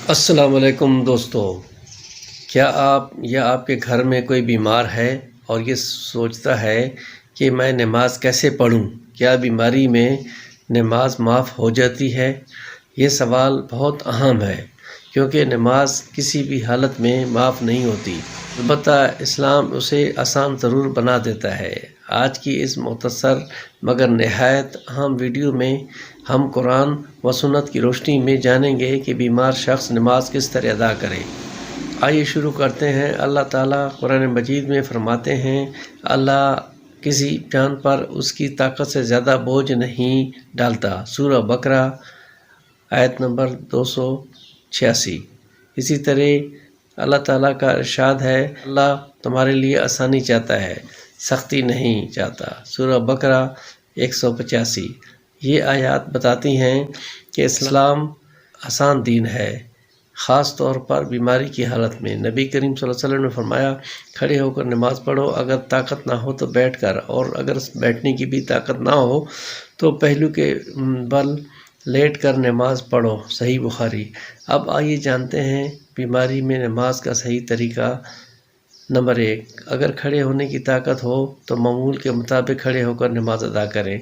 السلام علیکم دوستو، کیا آپ یا آپ کے گھر میں کوئی بیمار ہے اور یہ سوچتا ہے کہ میں نماز کیسے پڑھوں؟ کیا بیماری میں نماز معاف ہو جاتی ہے؟ یہ سوال بہت اہم ہے کیونکہ نماز کسی بھی حالت میں معاف نہیں ہوتی، البتہ اسلام اسے آسان ضرور بنا دیتا ہے۔ آج کی اس مختصر مگر نہایت اہم ویڈیو میں ہم قرآن و سنت کی روشنی میں جانیں گے کہ بیمار شخص نماز کس طرح ادا کرے۔ آئیے شروع کرتے ہیں۔ اللہ تعالیٰ قرآن مجید میں فرماتے ہیں، اللہ کسی جان پر اس کی طاقت سے زیادہ بوجھ نہیں ڈالتا۔ سورہ بقرہ آیت نمبر 286۔ اسی طرح اللہ تعالیٰ کا ارشاد ہے، اللہ تمہارے لیے آسانی چاہتا ہے، سختی نہیں چاہتا۔ سورہ بقرہ 185۔ یہ آیات بتاتی ہیں کہ اسلام آسان دین ہے، خاص طور پر بیماری کی حالت میں۔ نبی کریم صلی اللہ علیہ وسلم نے فرمایا، کھڑے ہو کر نماز پڑھو، اگر طاقت نہ ہو تو بیٹھ کر، اور اگر بیٹھنے کی بھی طاقت نہ ہو تو پہلو کے بل لیٹ کر نماز پڑھو۔ صحیح بخاری۔ اب آئیے جانتے ہیں بیماری میں نماز کا صحیح طریقہ۔ نمبر 1، اگر کھڑے ہونے کی طاقت ہو تو معمول کے مطابق کھڑے ہو کر نماز ادا کریں۔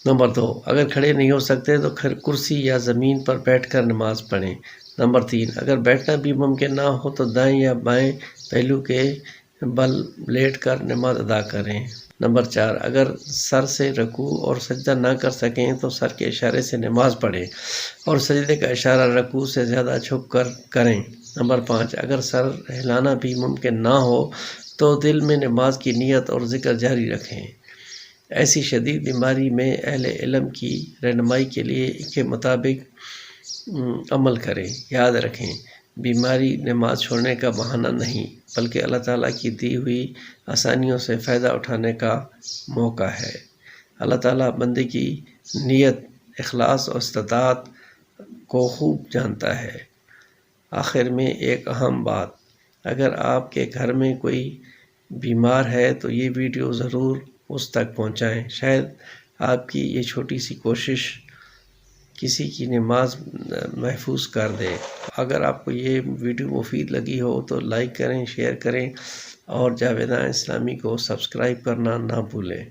نمبر 2، اگر کھڑے نہیں ہو سکتے تو کرسی یا زمین پر بیٹھ کر نماز پڑھیں۔ نمبر 3، اگر بیٹھنا بھی ممکن نہ ہو تو دائیں یا بائیں پہلو کے بل لیٹ کر نماز ادا کریں۔ نمبر 4، اگر سر سے رکوع اور سجدہ نہ کر سکیں تو سر کے اشارے سے نماز پڑھیں اور سجدے کا اشارہ رکوع سے زیادہ جھک کر کریں۔ نمبر 5، اگر سر ہلانا بھی ممکن نہ ہو تو دل میں نماز کی نیت اور ذکر جاری رکھیں۔ ایسی شدید بیماری میں اہل علم کی رہنمائی کے لیے کے مطابق عمل کریں۔ یاد رکھیں، بیماری نماز چھوڑنے کا بہانہ نہیں بلکہ اللہ تعالیٰ کی دی ہوئی آسانیوں سے فائدہ اٹھانے کا موقع ہے۔ اللہ تعالیٰ بندے کی نیت، اخلاص اور استطاعت کو خوب جانتا ہے۔ آخر میں ایک اہم بات، اگر آپ کے گھر میں کوئی بیمار ہے تو یہ ویڈیو ضرور اس تک پہنچائیں، شاید آپ کی یہ چھوٹی سی کوشش کسی کی نماز محفوظ کر دے۔ اگر آپ کو یہ ویڈیو مفید لگی ہو تو لائک کریں، شیئر کریں اور جاویدان اسلامی کو سبسکرائب کرنا نہ بھولیں۔